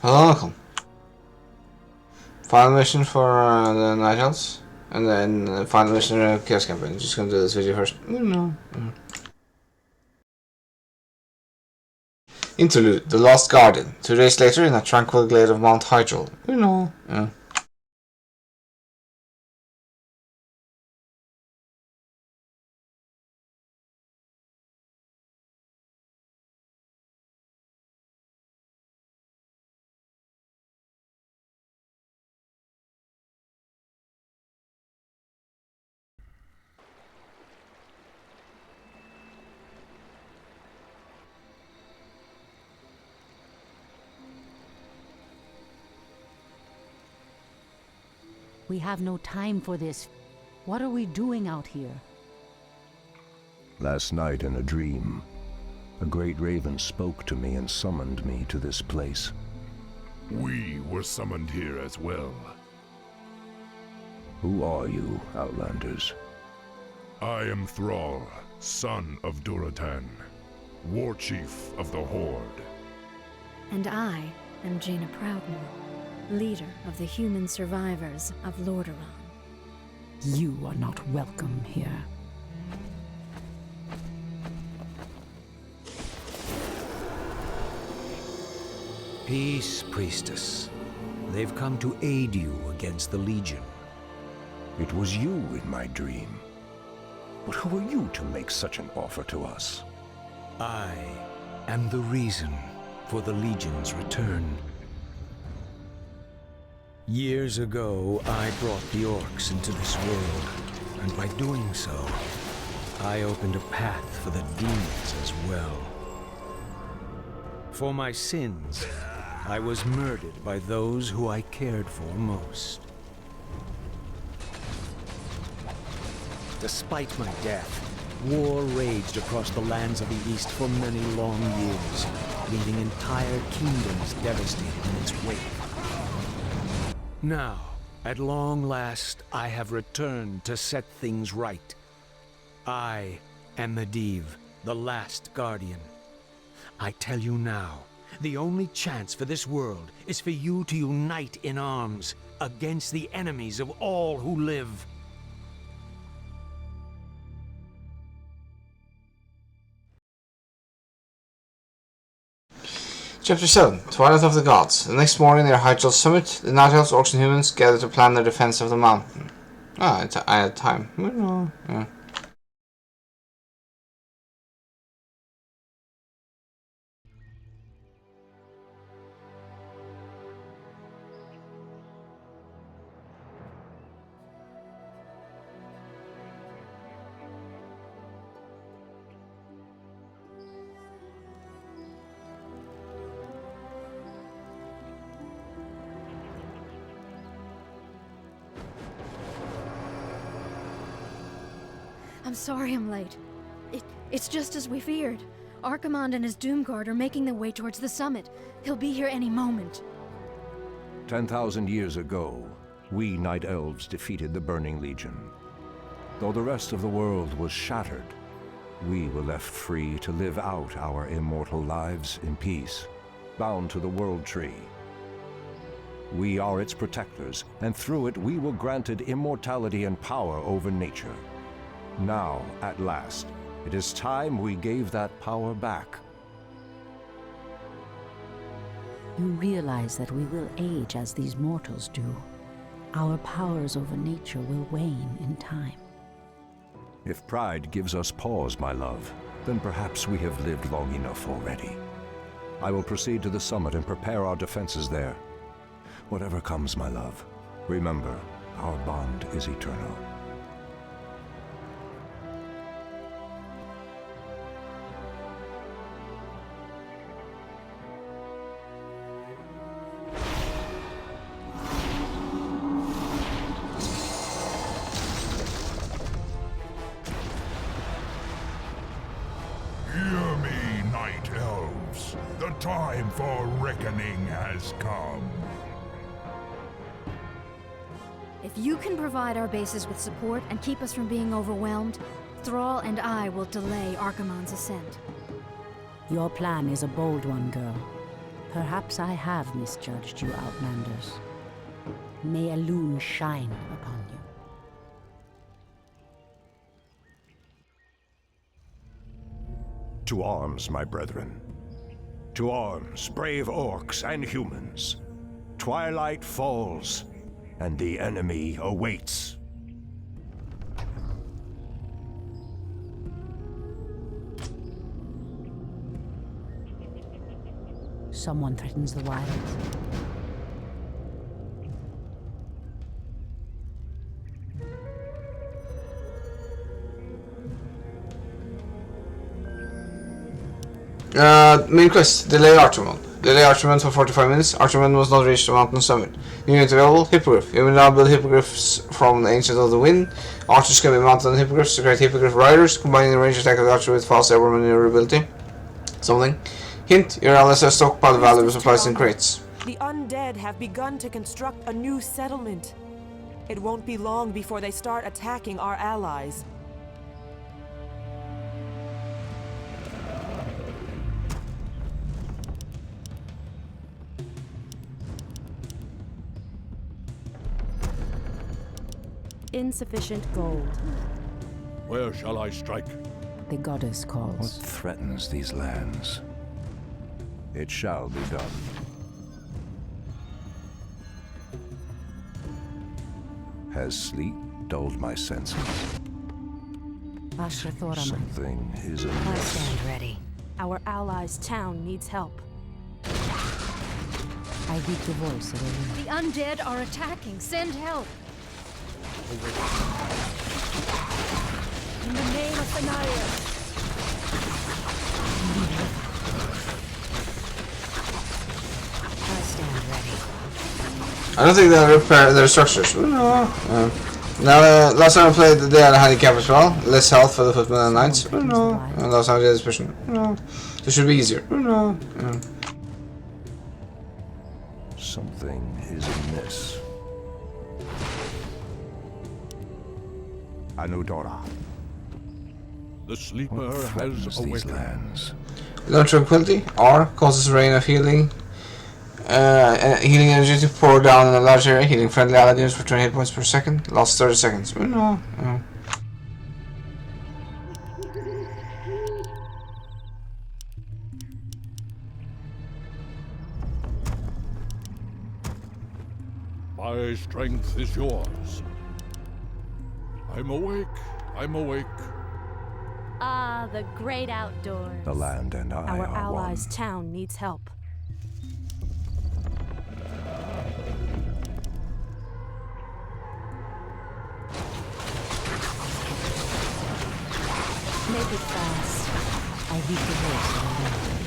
Welcome. Final mission for the Night Elves, and then final mission of the Chaos Campaign. Just gonna do this video first. No. Interlude: The Lost Guardian. 2 days later, in a tranquil glade of Mount Hyjal. No. We have no time for this. What are we doing out here? Last night in a dream, a great raven spoke to me and summoned me to this place. We were summoned here as well. Who are you, Outlanders? I am Thrall, son of Duratan, war chief of the Horde. And I am Jaina Proudmoore, leader of the human survivors of Lordaeron. You are not welcome here. Peace, priestess. They've come to aid you against the Legion. It was you in my dream. But who are you to make such an offer to us? I am the reason for the Legion's return. Years ago, I brought the orcs into this world, and by doing so, I opened a path for the demons as well. For my sins, I was murdered by those who I cared for most. Despite my death, war raged across the lands of the East for many long years, leaving entire kingdoms devastated in its wake. Now, at long last, I have returned to set things right. I am Medivh, the last guardian. I tell you now, the only chance for this world is for you to unite in arms against the enemies of all who live. Chapter 7: Twilight of the Gods. The next morning near Hyjal Summit, the Night Elves, Orcs and Humans gather to plan their defense of the mountain. I had time. Yeah. I'm sorry I'm late. It's just as we feared. Archimonde and his Doomguard are making their way towards the summit. He'll be here any moment. 10,000 years ago, we Night Elves defeated the Burning Legion. Though the rest of the world was shattered, we were left free to live out our immortal lives in peace, bound to the World Tree. We are its protectors, and through it we were granted immortality and power over nature. Now, at last, it is time we gave that power back. You realize that we will age as these mortals do. Our powers over nature will wane in time. If pride gives us pause, my love, then perhaps we have lived long enough already. I will proceed to the summit and prepare our defenses there. Whatever comes, my love, remember, our bond is eternal. Hear me, Night Elves. The time for reckoning has come. If you can provide our bases with support and keep us from being overwhelmed, Thrall and I will delay Archimonde's ascent. Your plan is a bold one, girl. Perhaps I have misjudged you, Outlanders. May Elune shine upon you. To arms, my brethren. To arms, brave orcs and humans. Twilight falls, and the enemy awaits. Someone threatens the wilds. Main quest, delay Archimon. Delay Archimon for 45 minutes. Archimon was not reached the mountain summit. New unit available, Hippogriff. You will now build hippogriffs from the Ancient of the Wind. Archers can be mounted on hippogriffs to create hippogriff riders, combining the range attack of the archer with fast airborne maneuverability. Something. Hint, your allies have stockpiled valuable supplies in crates. The undead have begun to construct a new settlement. It won't be long before they start attacking our allies. Insufficient gold. Where shall I strike? The goddess What calls. threatens these lands? It shall be done. Has sleep dulled my senses? Ashrathoraman. Something is I amiss. stand ready. Our allies' town needs help. I heed the voice of Elune. The undead are attacking. Send help. In the name of Fenaya. I stand ready. I don't think they'll repair their structures. No. Now, last time I played, they had a handicap as well. Less health for the footmen and knights. No. And last time I did this mission. No. It should be easier. No. Something is amiss. Anudora. The sleeper What threatens has these awakened. lands? Learn Tranquility. R causes rain of healing. Healing energy to pour down in a large area. Healing friendly allied units for 20 hit points per second. Lasts 30 seconds. No. My strength is yours. I'm awake. I'm awake. Ah, the great outdoors. The land and I Our are allies' one. town needs help. Make it fast. I heed the voice of Elune.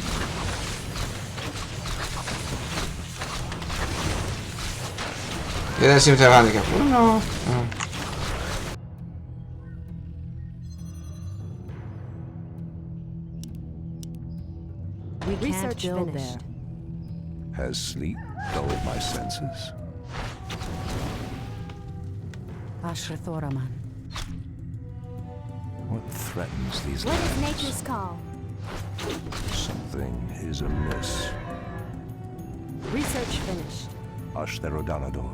They don't seem to have handicap. No. We can't Research build finished. there. Has sleep dulled my senses? Ashrathoraman. What threatens these What is lands? nature's call? Something is amiss. Research finished. Ashtherodanador.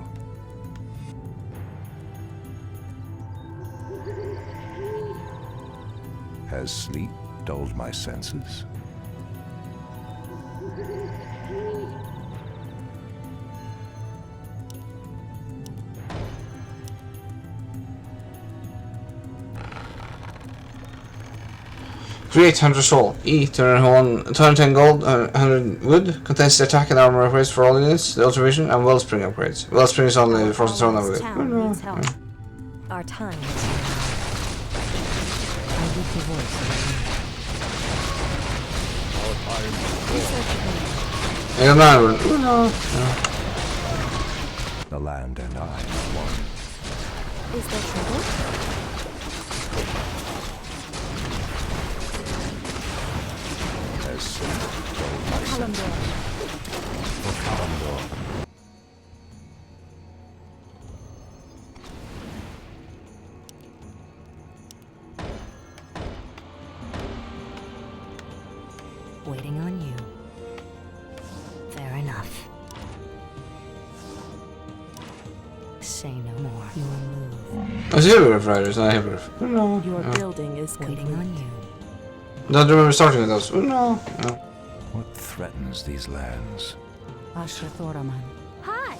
Has sleep dulled my senses? Create Hunter Soul. E. 210 gold, 100 wood. Contains the attack and armor upgrades for all units, the ultravision, and Wellspring upgrades. Wellspring is only Our Frozen Throne allies' upgrade. town needs help. Our time is now. I heed the voice of Elune. Our time is yours. I got 9 wood. No. The land and I are one. Is there trouble? Has sleep dulled my senses? Kalimdor. For Kalimdor. Waiting on you. Farewell. Say no more. You will move. It's a hippogriff, right? It's not a hippogriff. Oh, no. Your No. building is Waiting complete. on you. Don't remember starting with those. Oh, no. No. What threatens these lands? Ashra Thoraman. Hi!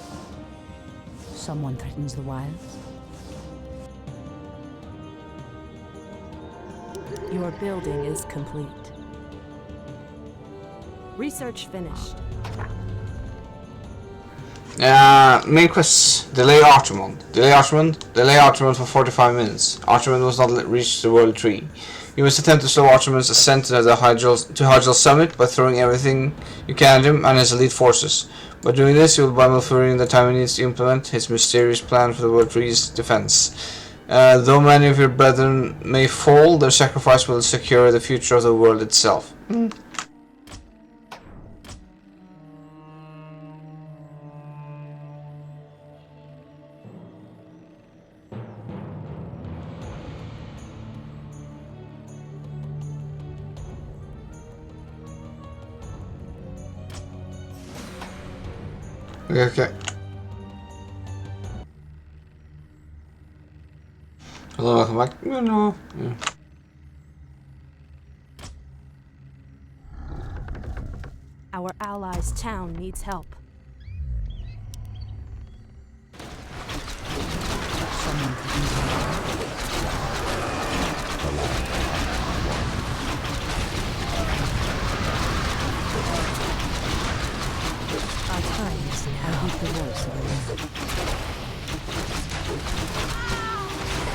Someone threatens the wilds. Your building is complete. Research finished. Main quests. Delay Archimond. Delay Archimond. Delay Archimond for 45 minutes. Archimond must not reach the World Tree. You must attempt to slow Archimond's ascent to Hydral's summit by throwing everything you can at him and his elite forces. By doing this, you will buy Malfurion the time he needs to implement his mysterious plan for the World Tree's defense. Though many of your brethren may fall, their sacrifice will secure the future of the world itself. Okay. Hello, welcome back. Oh, no. Yeah. Our allies' town needs help. Someone threatens the Our time is I now. heed the voice of a man.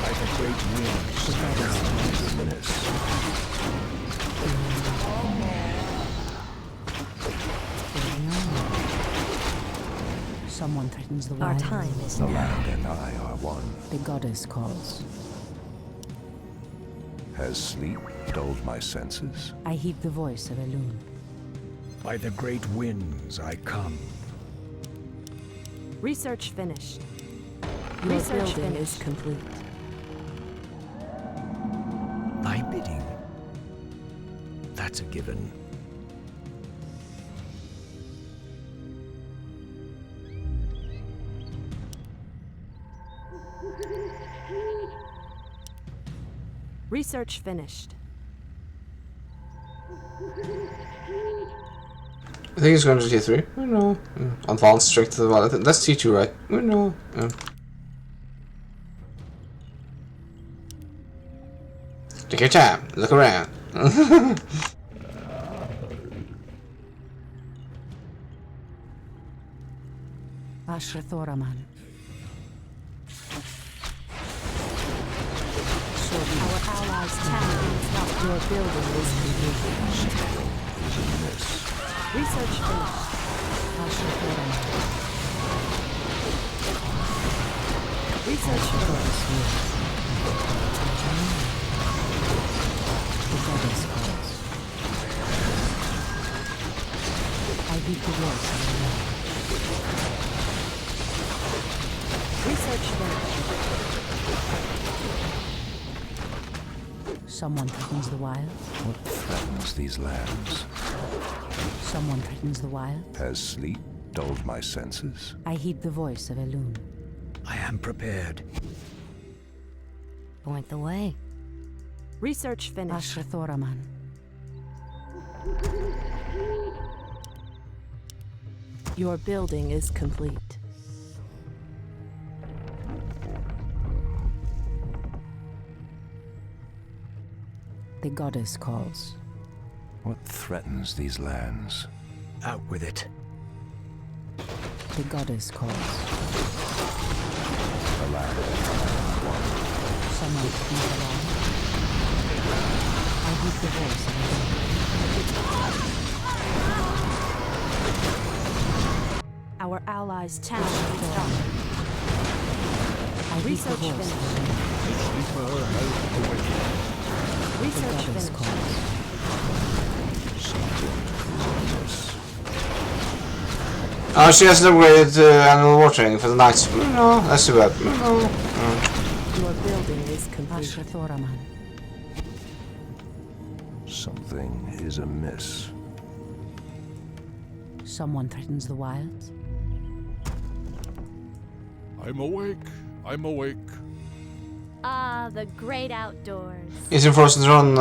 Like a great wind, the mist. Someone threatens the Our wilds. time is The now. land and I are one. The goddess calls. Has sleep dulled my senses? I heed the voice of Elune. By the great winds I come. Research finished. Your Research building is complete. My bidding. That's a given. Research finished. I think it's going to T3. Oh, no. Advanced straight to the wall. That's T2, right? Oh, no. Take your time. Look around. Ashra Thoraman. Our allies' town needs help. Your building is complete. Research finished. Ashra Thoraman. Research finished. The goddess calls. I heed the voice of a man. Research finished. Someone threatens the wilds. What threatens these lands? Someone threatens the wilds. Has sleep dulled my senses? I heed the voice of Elune. I am prepared. Point the way. Research finished. Ashra Thoraman. Your building is complete. The goddess calls. What threatens these lands? Out with it. The goddess calls. The land Someone threatens the wild. I heed the voice of a man. Our allies' town needs help. I heed the Research voice of finished. a man. The Research goddess finished. calls. Oh, she hasn't upgraded annual war training for the knights. No, that's too bad. No. Your building is complete. Ashra Thoraman. Something is amiss. Someone threatens the wilds. I'm awake. I'm awake. Ah, the great outdoors. Using Frozen Throne,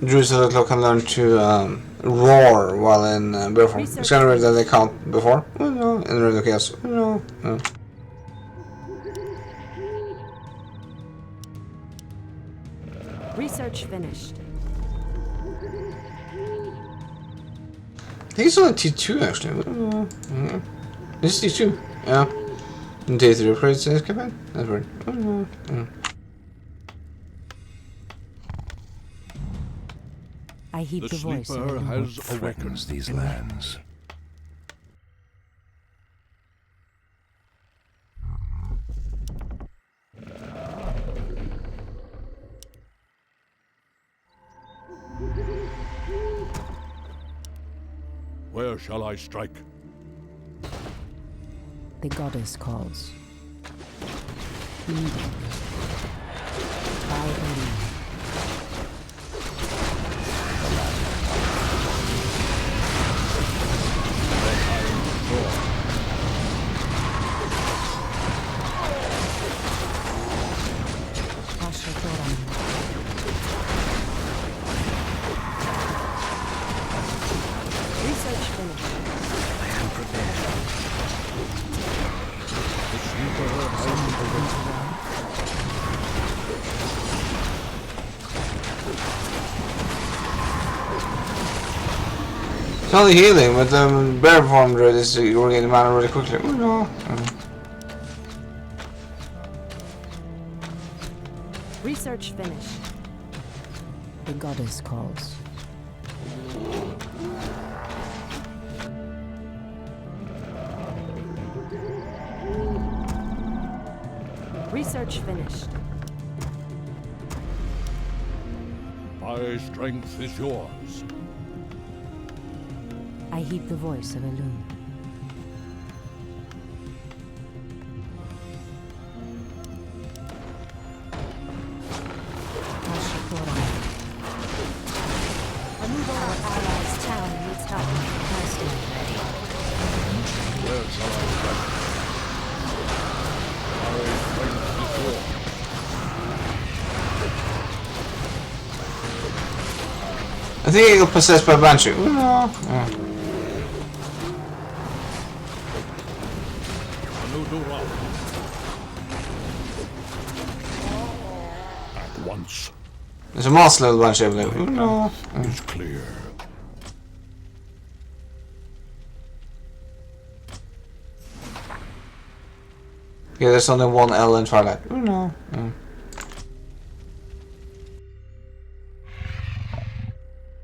Druids of the Clock can learn to roar while in bear form. It's kind of weird that they can't before. Oh no, in the Ring of Chaos. Oh no. Oh. Research finished. I think it's only T2 actually. This is T2. Yeah. And T3 upgrades in this campaign. That's weird. Oh no. Oh. I heed the voice. The sleeper has Threatens awakened. these lands. Where shall I strike? The goddess calls. Lead. By Odin. Research finished. I am prepared. The sleeper has awakened. It's only healing, but the bear form druid is regain mana really quickly. Oh no. Research finished. The goddess calls. Research finished. My strength is yours. I heed the voice of Elune. Our allies' town needs help. I stand ready. Where shall I strike? My strength is yours. I think he got possessed by Banshee. Oh no. At once. There's a monster level Banshee, I believe. Oh no. Is clear. Yeah, there's only one L in Twilight. Oh no.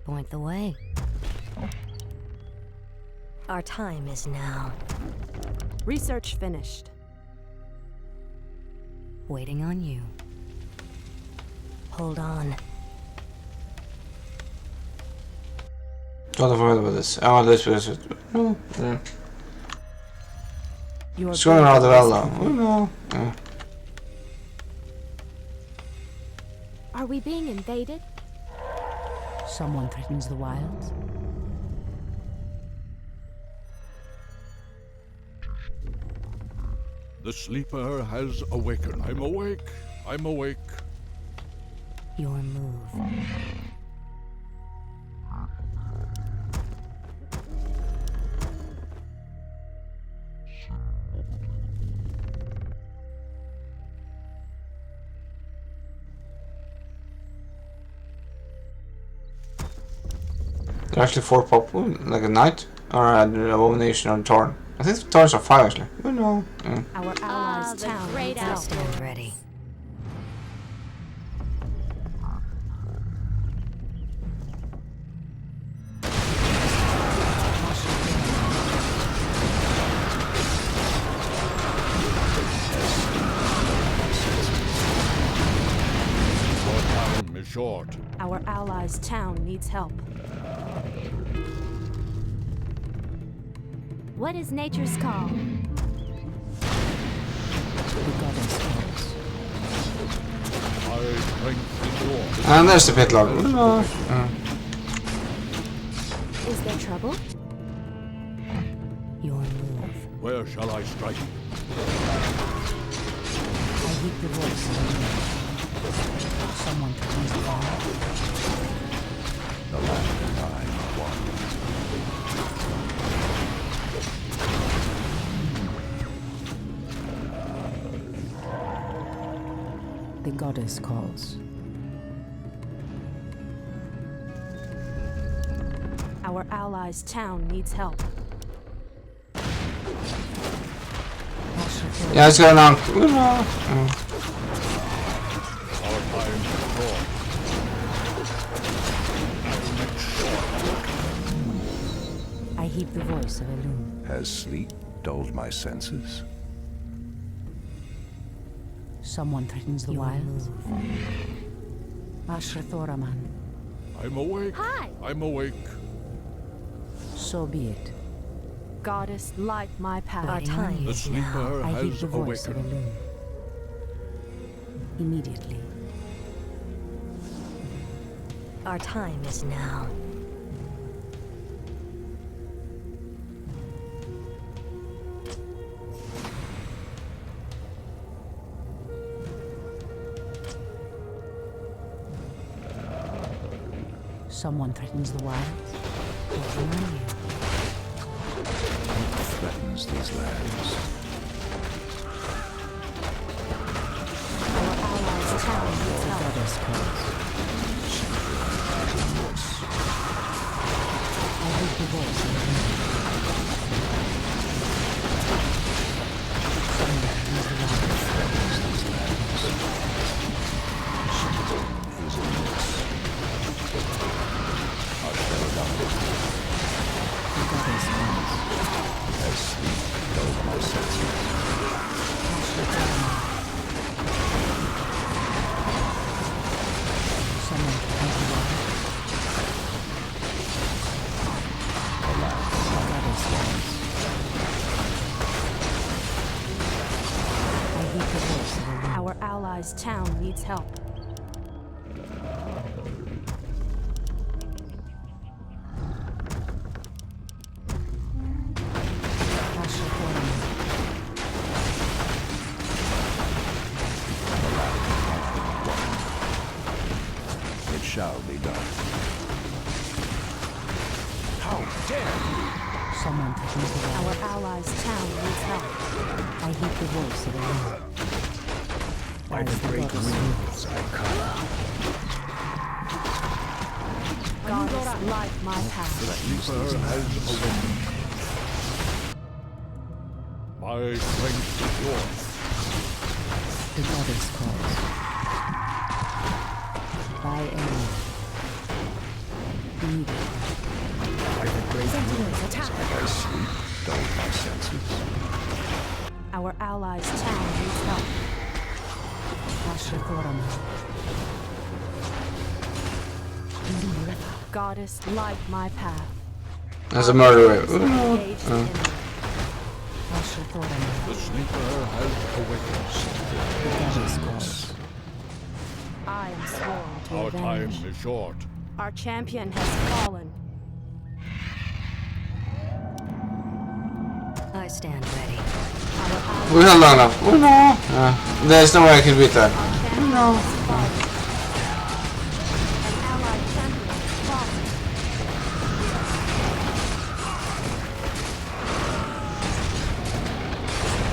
Point the way. Our time is now. Research finished. Waiting on you. Hold on. Don't forget about this. I want this because it. No. Yeah. Your It's going rather well though. building Oh no. Yeah. Are we being invaded? Someone threatens the wilds. The sleeper has awakened. I'm awake. I'm awake. Your move. There are actually 4 pop, like a knight, or an abomination, or a Torn. I think the Torns are 5 actually. Oh no. Yeah. Our allies' the town great needs help. Stand ready. Your time is short. Our allies' town needs help. What is nature's call? The goddess calls. My strength is yours. And there's the pit log. Oh no. Yeah. Is there trouble? Your move. Where shall I strike? I heed the voice of the wind. Someone threatens the wild. The land and I are one. The goddess calls. Our allies' town needs help. Ja, it's going on. Our time is short. I heed the voice of Elune. Has sleep dulled my senses? Someone threatens the wilds. Ashrathoraman. I'm awake. Hi! I'm awake. So be it. Goddess, light my path. Our time The is now. sleeper I heed has the voice of awakened. Elune. Immediately. Our time is now. Someone threatens the wilds. Waiting on you. What threatens these lands? Our allies' town needs The help. goddess calls. I heed the voice of Elune. Someone threatens the wilds. The goddess calls. Has sleep dulled my senses? Someone threatens the wilds. The goddess calls. I heed the voice of Elune. Our allies' town needs help. It shall be done. How dare you! Someone threatens the Our wilds. allies' town needs help. I heed the voice of Elune. By the great winds I come. Goddess, light my path. Sleeper has awakened. My strength is yours. The goddess calls. By Elune. Immediately. By the great winds Has sleep dulled my senses? Our allies' town needs help. Ashrathoraman. Goddess, light my path. There's a murderer. Engaged the enemy. Ashrathoraman. The sleeper has awakened. The goddess calls. I am sworn to Our time avenge. is short. Our champion has fallen. I stand ready. Our allies' We held long enough. Oh no! There's no way I can beat that. champion has fallen. An allied champion has fallen.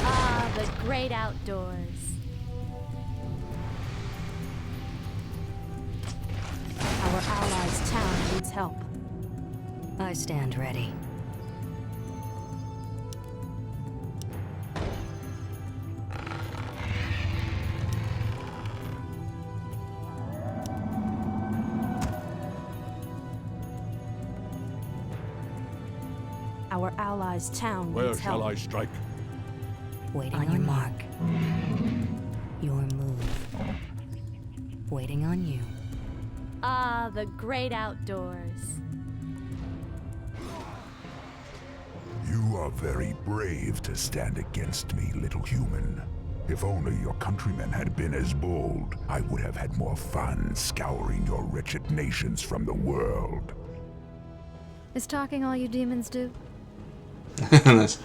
Ah, the great outdoors. Our allies' town needs help. I stand ready. Our allies' town Where needs help. shall I strike? Waiting On on your you. mark. Your move. Waiting on you. Ah, the great outdoors. You are very brave to stand against me, little human. If only your countrymen had been as bold, I would have had more fun scouring your wretched nations from the world. Is talking all you demons do? Nice.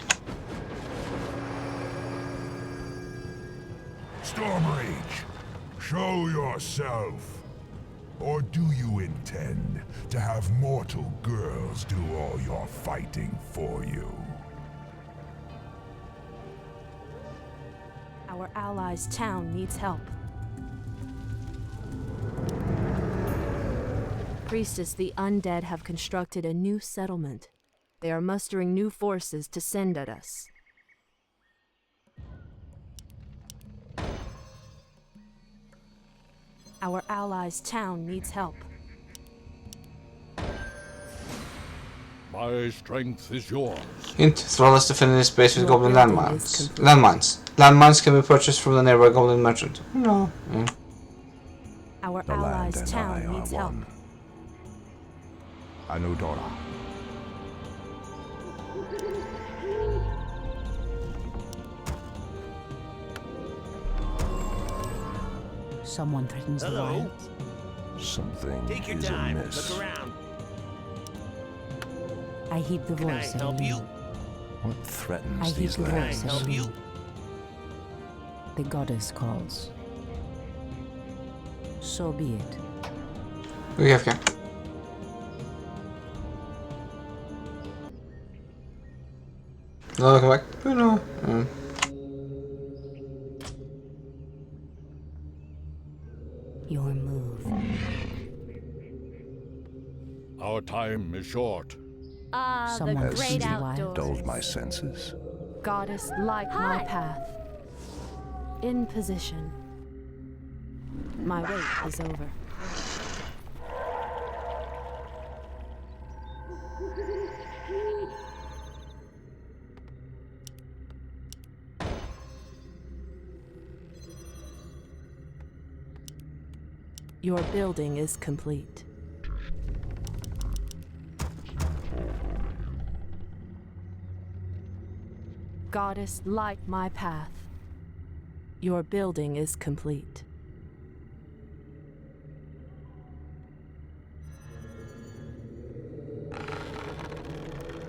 Stormrage, show yourself. Or do you intend to have mortal girls do all your fighting for you? Our allies' town needs help. Priestess, the undead have constructed a new settlement. They are mustering new forces to send at us. Our allies' town needs help. My strength is yours. Hint, Thrall has defended his base with Your goblin building landmines. is complete. Landmines. Landmines can be purchased from the nearby goblin merchant. No. Our The land allies' and I town are needs help. one. Anudora. Someone threatens the wild. Something Take your is time. amiss. Look around. I heed the Can I voice of help you? What I threatens heed these the Can I voice lands? of help you? The goddess calls. So be it. We have camp. No, come back. Oh, no. Your move. Our time is short. Ah, the Someone great threatens the wild. outdoors. Dulled my senses. Goddess, light my Hi. path. In position. My wait is over. Your building is complete. Goddess, light my path. Your building is complete.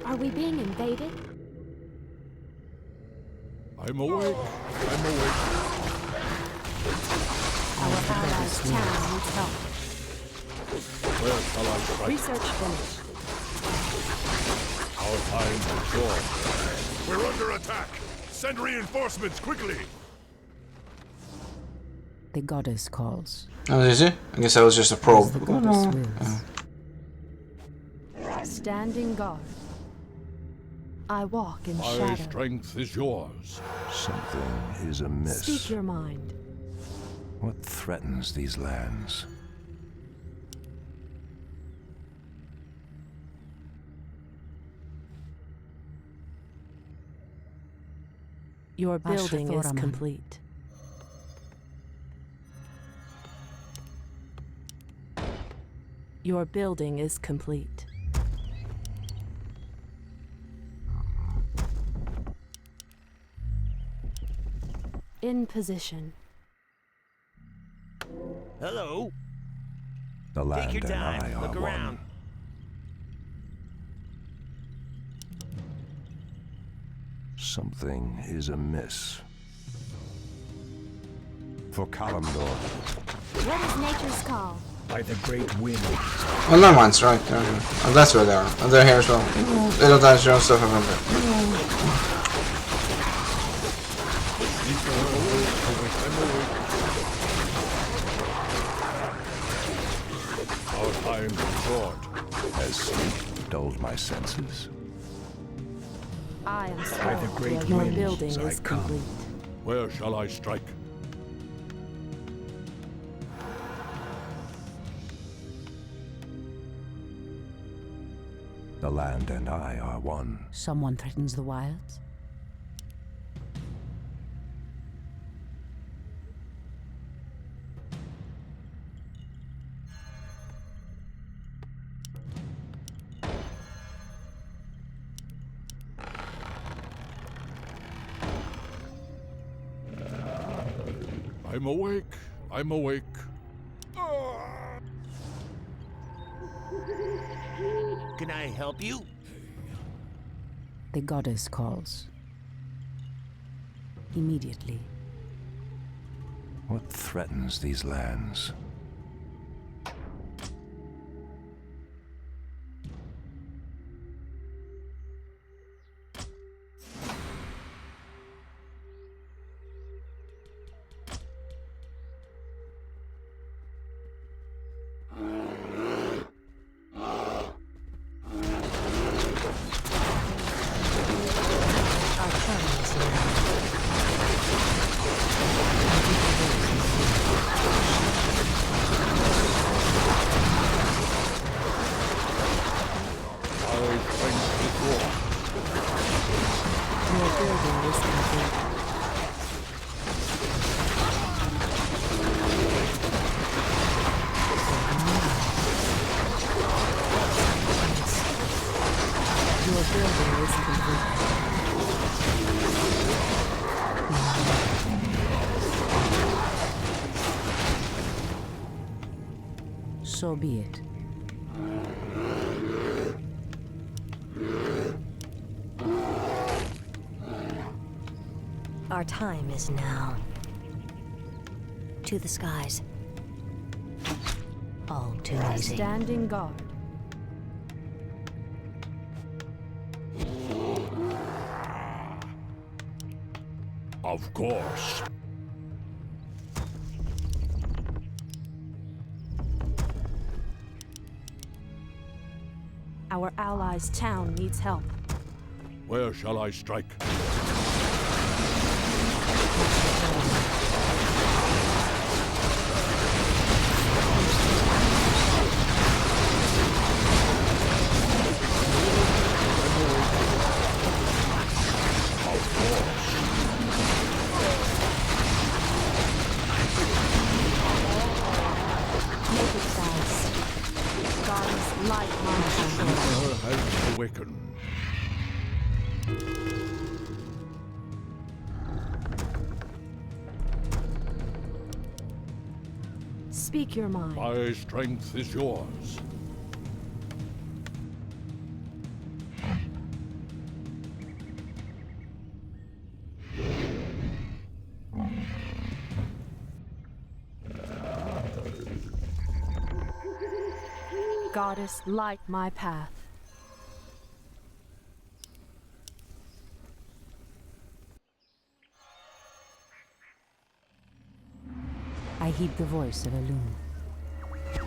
Are we being invaded? I'm awake. I'm awake. Our allies' town needs help. Where shall I strike? Research finished. Our time is short. We're under attack. Send reinforcements quickly. The goddess calls. Oh, is it? I guess that was just a probe. As the Oh, goddess no. wills. Standing guard. I walk in My shadow. strength is yours. Something is amiss. Speak your mind. What threatens these lands? Your building is Thoraman. complete. Your building is complete. In position. Hello. The land Take your and I time. are Look around. one. Something is amiss. For Kalimdor. What is nature's call? By the great wind. Oh, landmines, right. Oh, that's where they are. And they're here as well. They don't damage their own stuff, I remember. Our time is short. Has sleep dulled my senses? I am By the small. great Your winds building I is come. complete. Where shall I strike? The land and I are one. Someone threatens the wilds. I'm awake. I'm awake. Can I help you? The goddess calls. Immediately. What threatens these lands? So be it. Our time is now. To the skies. All too easy. Standing guard. Of course. Our allies' town needs help. Where shall I strike? Has awakened. Speak your mind. My strength is yours. Goddess, light my path. I heed the voice of Elune.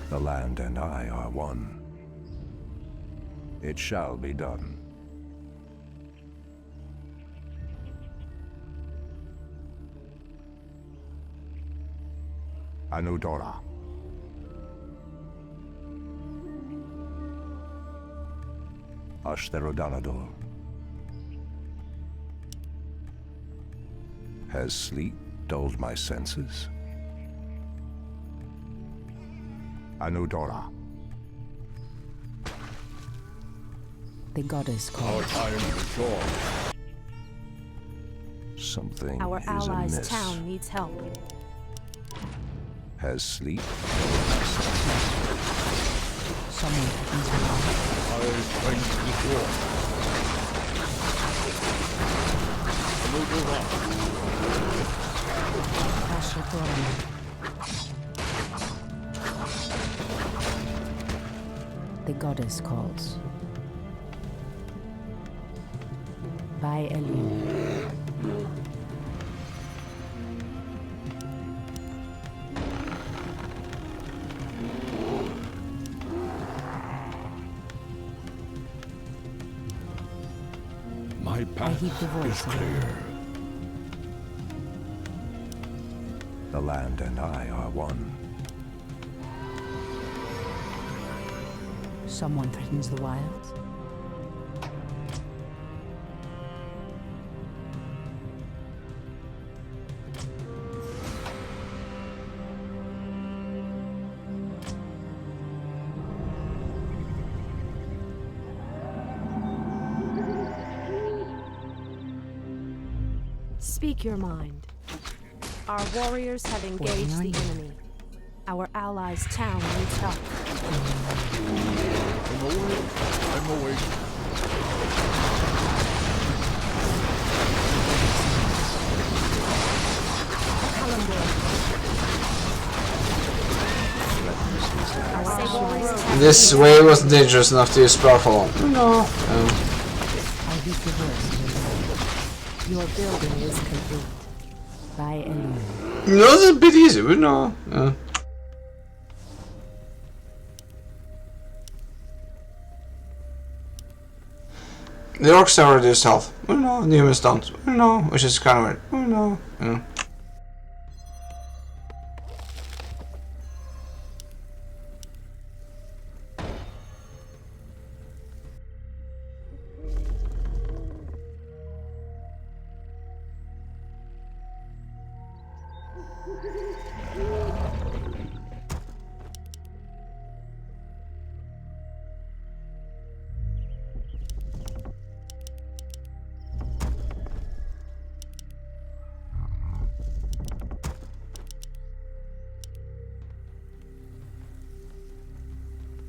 The land and I are one. It shall be done. Anudora. Ashtherodanador. Has sleep dulled my senses? Anudora. The goddess Our calls. time is short. Something Our is allies' amiss. town needs help. Has sleep? Someone threatens the light. My strength is yours. Anudora. Ashtherodanador. The goddess calls. By Elune. My path heed the voice is of clear. The land and I are one. Someone threatens the wilds. Speak your mind. Our warriors have engaged the enemy. Our allies' town needs help. I'm awake. I'm awake. Calendar. This way wasn't dangerous enough to use Sparkle on. No. I beat the worst. Your building is complete. By Elune. No, it's a bit easy, but no. The orcs have reduced health. Oh no, the humans don't. Oh no, which is kind of weird. Oh no. Yeah.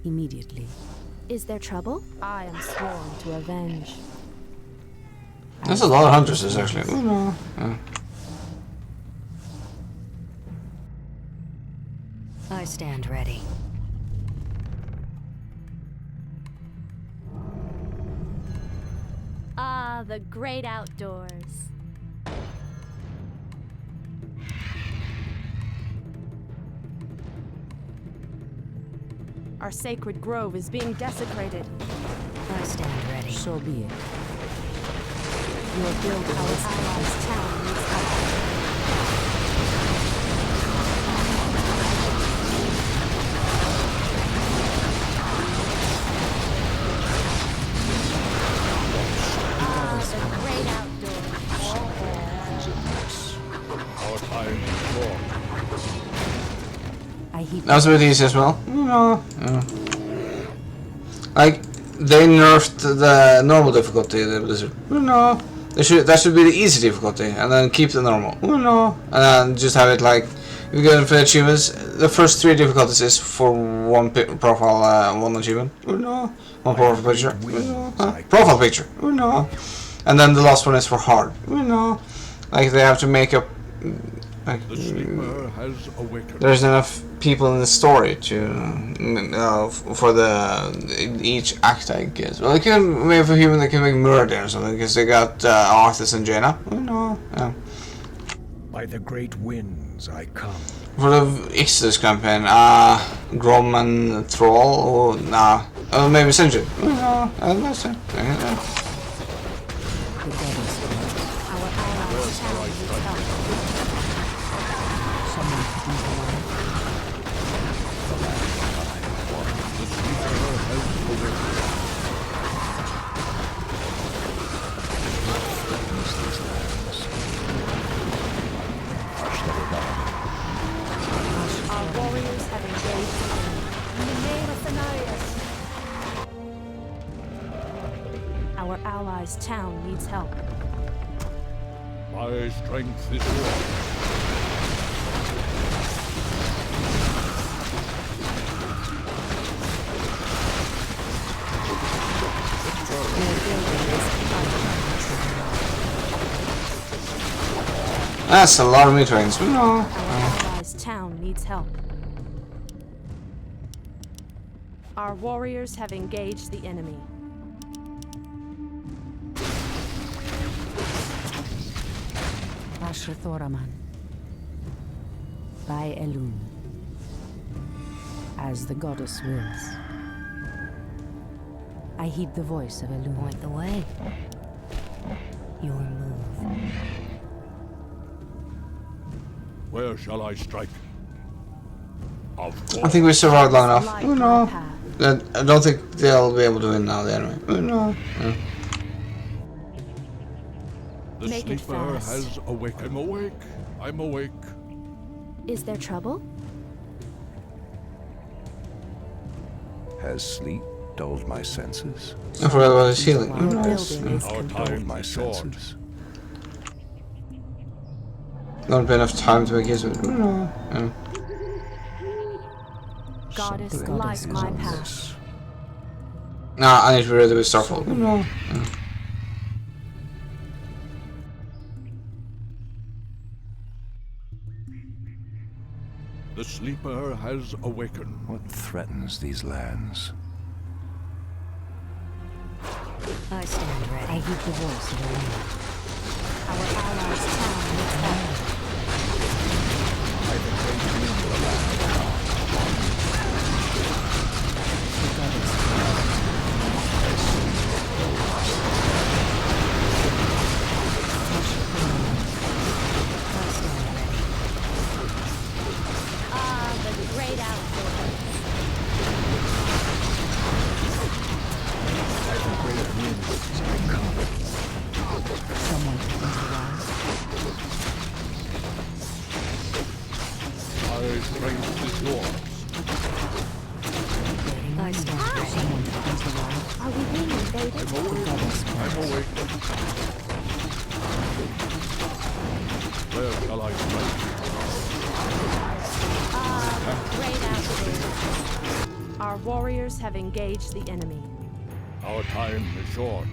Immediately. Is there trouble? I am sworn to avenge. There's a lot of huntresses actually. Oh no. Yeah. I stand ready. Ah, the great outdoors. Our sacred grove is being desecrated. I stand ready. So be it. Your building is allies' town needs help. That was a bit easy as well. No. Like they nerfed the normal difficulty. The Blizzard. No. That should be the easy difficulty, and then keep the normal. No. And then just have it like if you get infinite achievements. The first 3 difficulties is for one profile, one achievement. No. One profile picture. Profile picture. No. And then the last one is for hard. No. Like they have to make up. Like, there's enough people in the story to for each act, I guess. Well, they can maybe for human they can make murder or something because they got Arthas and Jaina. Oh no, yeah. By the great winds I come. For the Ixtus campaign, Grom and Thrall, or maybe Sindri. Oh no, that's it. Our allies' town needs help. My strength is yours. That's a lot of meat trains. No. Our allies' town needs help. Our warriors have engaged the enemy. Thoraman. By Elune. As the goddess wills. I heed the voice of Elune. Point the way. Your move. Where shall I strike? Of course. I think we survived long enough. Oh no. I don't think they'll be able to win now, anyway. Oh no. Yeah. The Make it sleeper fast. has awakened. I'm awake. I'm awake. Is there trouble? Has sleep dulled my senses? I forgot about his healing. Our Oh, nice. building is Our complete. time My is short. senses. Not been enough time to make use of it. Oh no. Yeah. Goddess, Something light is my on path. this. Nah, I need to be ready with Starfall. Oh no. Yeah. The The sleeper has awakened. What threatens these lands? I stand ready. I heed the voice of Elena. Our allies' town needs help. I can take you into the land. The goddess Ah, the great outdoors. As the great winds come. someone threatens the wild. My strength is yours. I stand ready. Someone threatens the wild. Are we being invaded? I'm awake. I'm awake. Where shall I strike? Ah, the great outdoors. Our warriors have engaged the enemy. Our time is short.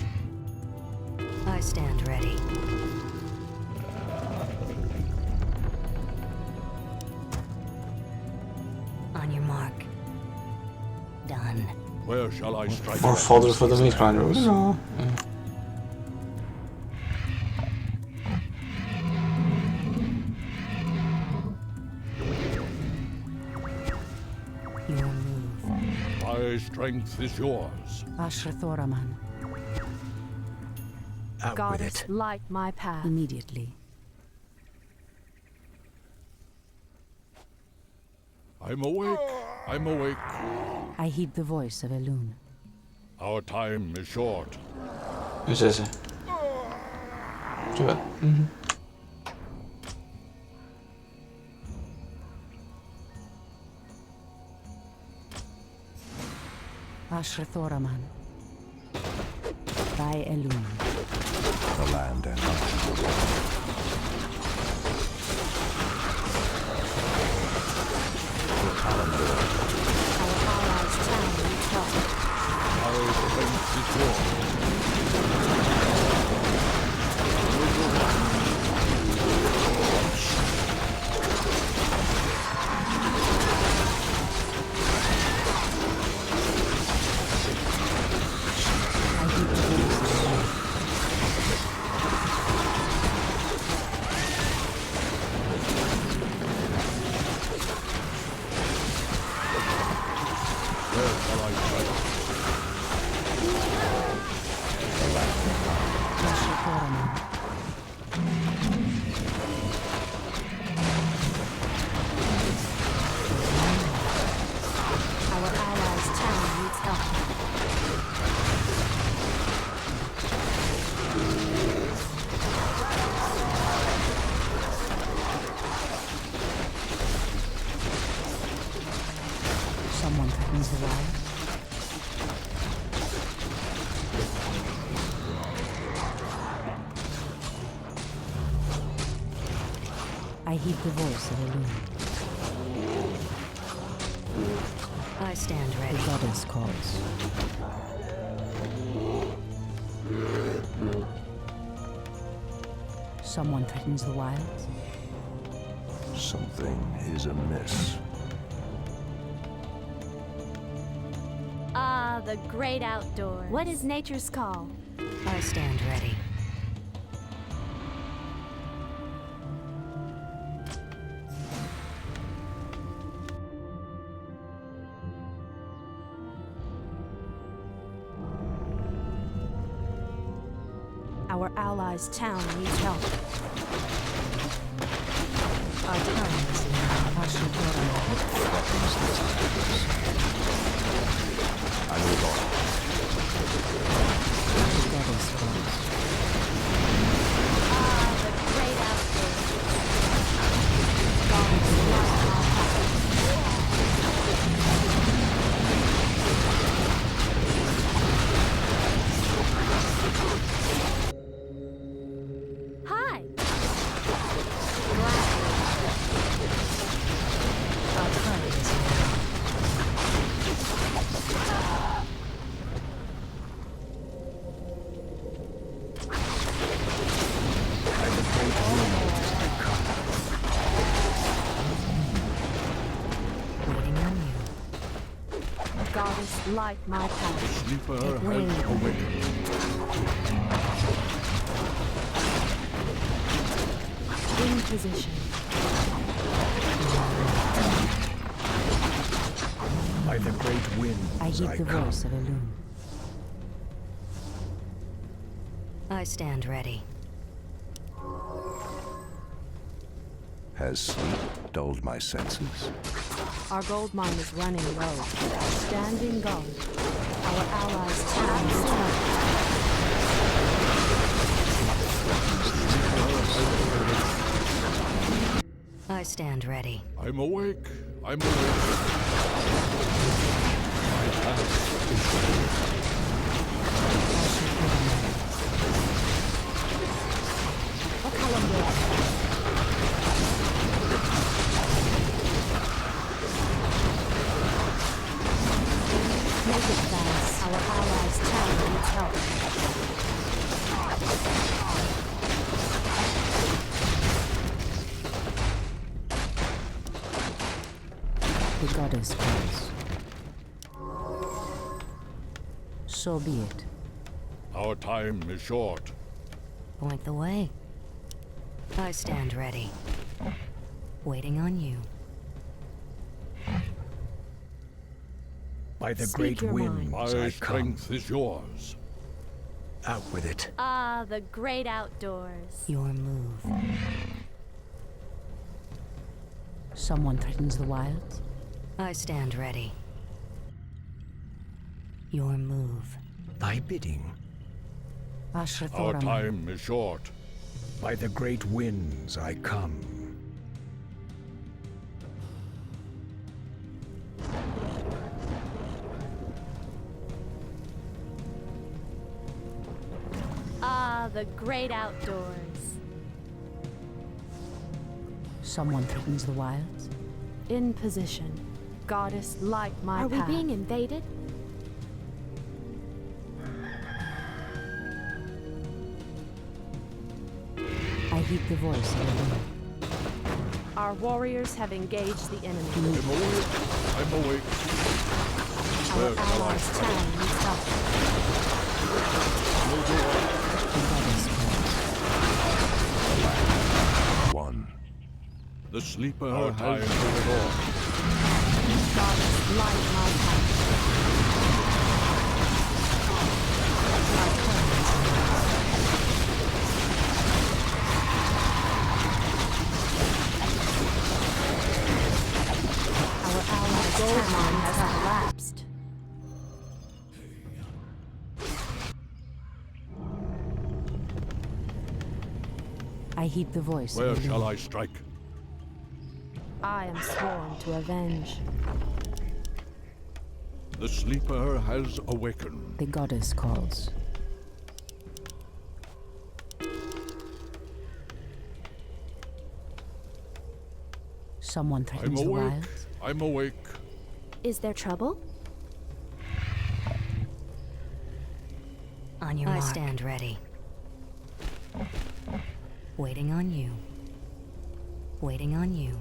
I stand ready. On your mark. Done. Where shall I strike? More fodder for the meat grinder. No. Your move. My strength is yours. Ashrathoraman. Out with Goddess, it. light my path. Immediately. I'm awake. I'm awake. I heed the voice of Elune. Our time is short. Nu is ze. Jawel. Ashrathoraman. By Elune. The land and Our allies' town needs help. Our strength is yours. I heed the voice of Elune. Where shall I strike? Ashrathoraman. Our allies' town needs help. Someone threatens the wild. I heed the voice of Elune. I stand The ready. goddess calls. Someone threatens the wilds. something is amiss. Ah, the great outdoors. What is nature's call? I stand ready. Our allies' town needs help. Our time is now. I move on. The goddess calls. Ah, the great outdoors. Hi. Our time is now. 1 light my path. Sleeper has Wing. awakened. In position. By the great wind, I heed the come. voice of Elune. I stand ready. Has sleep dulled my senses? Our gold mine is running low. Standing guard. Our allies' town is tough. I stand ready. I'm awake. I'm awake. Make it fast. Our allies' town needs help. The goddess calls. So be it. Our time is short. Point the way. I stand ready. Waiting on you. By the Speak great your winds, My I come. strength is yours. Out with it. Ah, the great outdoors. Your move. Someone threatens the wilds? I stand ready. Your move. Thy bidding. Our Ashrathoraman. time is short. By the great winds, I come. Ah, the great outdoors. Someone threatens the wilds? In position. Goddess, light my Are path. we being invaded? I heed the voice of Elune. Our warriors have engaged the enemy. I'm awake. I'm awake. Our Where shall I allies' strike? town needs help. No door. The goddess calls. One. The sleeper Our time is short. Goddess, light my path. Our allies' gold mine has collapsed. I heed the voice Where of Elune. shall I strike? I am sworn to avenge. The sleeper has awakened. The goddess calls. Someone I'm threatens the awake. wilds? I'm awake. Is there trouble? On your I mark. I stand ready. Waiting on you. Waiting on you.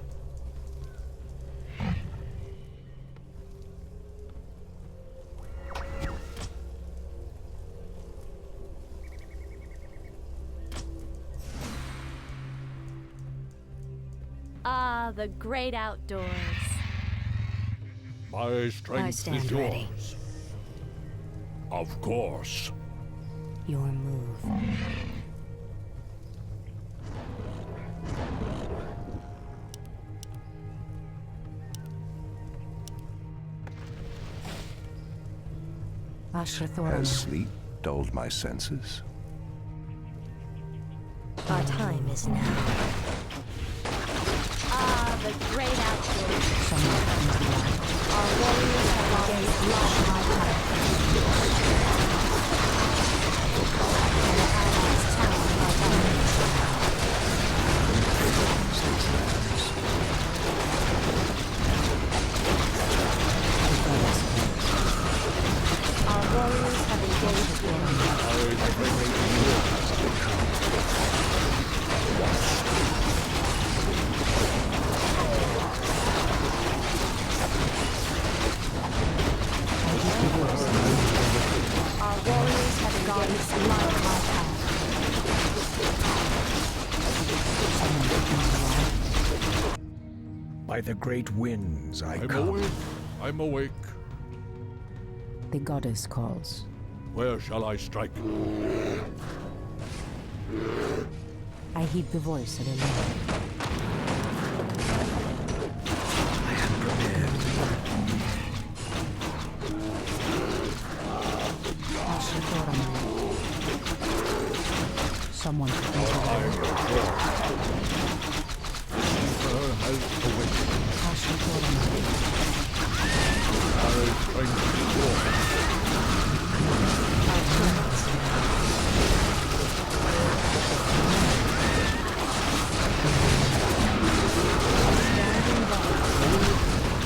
Ah, the great outdoors. My strength stand is ready. yours. Of course. Your move. Ashrathoraman. Has sleep dulled my senses? Our time is now. Ah, the great outdoors. Someone threatens the wilds? Our warriors have engaged light my path. Our allies' town lies under. Our warriors have engaged the enemy. I heed the voice It's like my path. By the great winds I I'm come. awake. I'm awake. The goddess calls. Where shall I strike? I heed the voice of a lord. I am prepared. Someone Her has awakened. Our strength is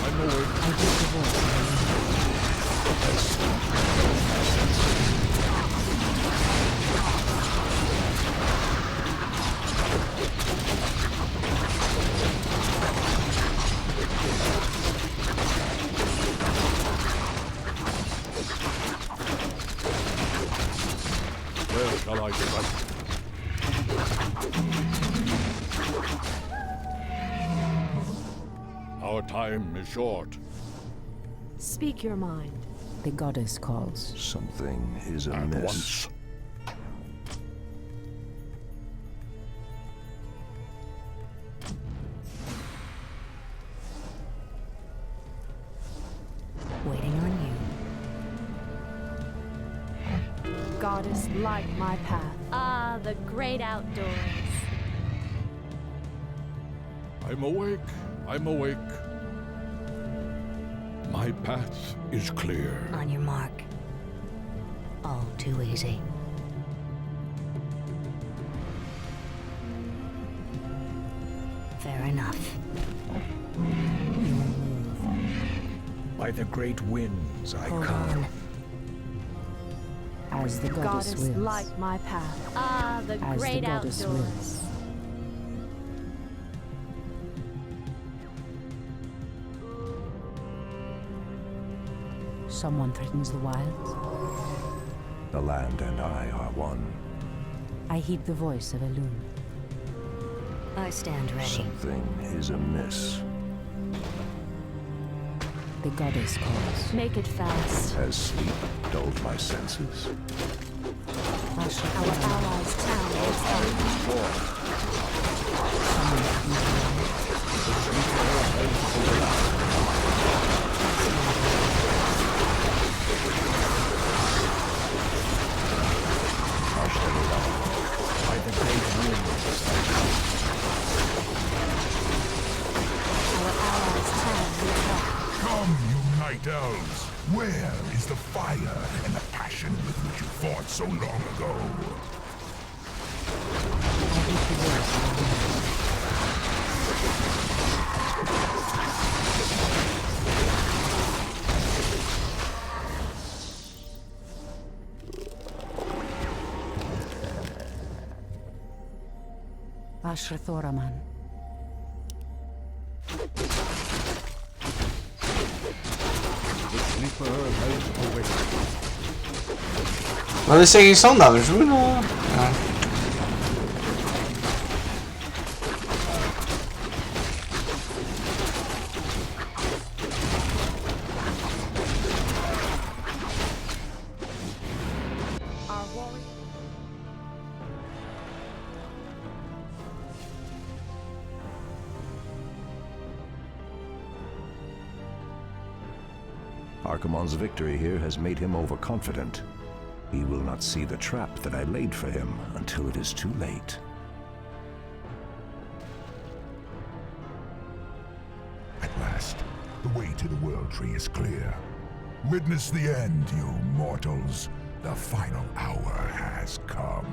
I'm awake. I heed the voice of a Where shall I strike? Our time is short. Speak your mind. The goddess calls. Something is At amiss. once. Waiting on you. Goddess, light my path. Ah, the great outdoors. I'm awake. I'm awake. My path is clear. On your mark. All too easy. Fair enough. By the great winds I Hold come. on. As the goddess Goddess, wills. light my path. Ah, the As great the goddess outdoors. wills. Someone threatens the wilds. The land and I are one. I heed the voice of a loon. I stand ready. Something is amiss. The goddess calls. Make it fast. Has sleep dulled my senses? Our allies' town is up. By the great winds I come. Our allies' town is up. Come, you night elves! Where is the fire and the passion with which you fought so long ago? I heed the voice of a loon. Ashrathoraman. The sleeper has awakened. Men det säger ju sån damage, men ja. Our warrior. Archimonde's victory here has made him overconfident. He will not see the trap that I laid for him until it is too late. At last, the way to the World Tree is clear. Witness the end, you mortals. The final hour has come.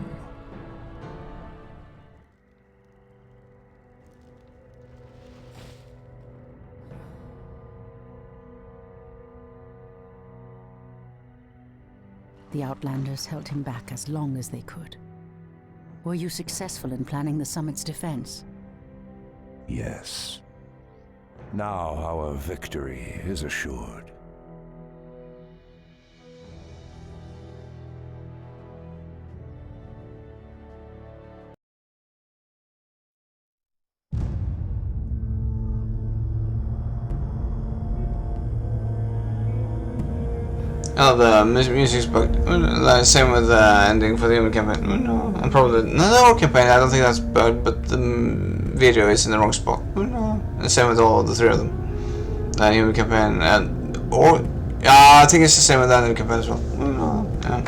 The Outlanders held him back as long as they could. Were you successful in planning the summit's defense? Yes. Now our victory is assured. Oh, the music's bugged. Same with the ending for the human campaign. No, and probably the orc campaign. I don't think that's bugged, but the video is in the wrong spot. No, and same with all the 3 of them. The human campaign and I think it's the same with the ending campaign as well. No, yeah.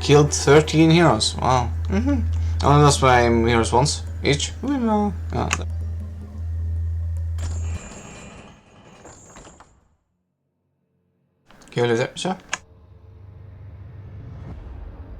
Killed 13 heroes. Wow. Only lost my heroes once each. Yeah. Kul ut det, så.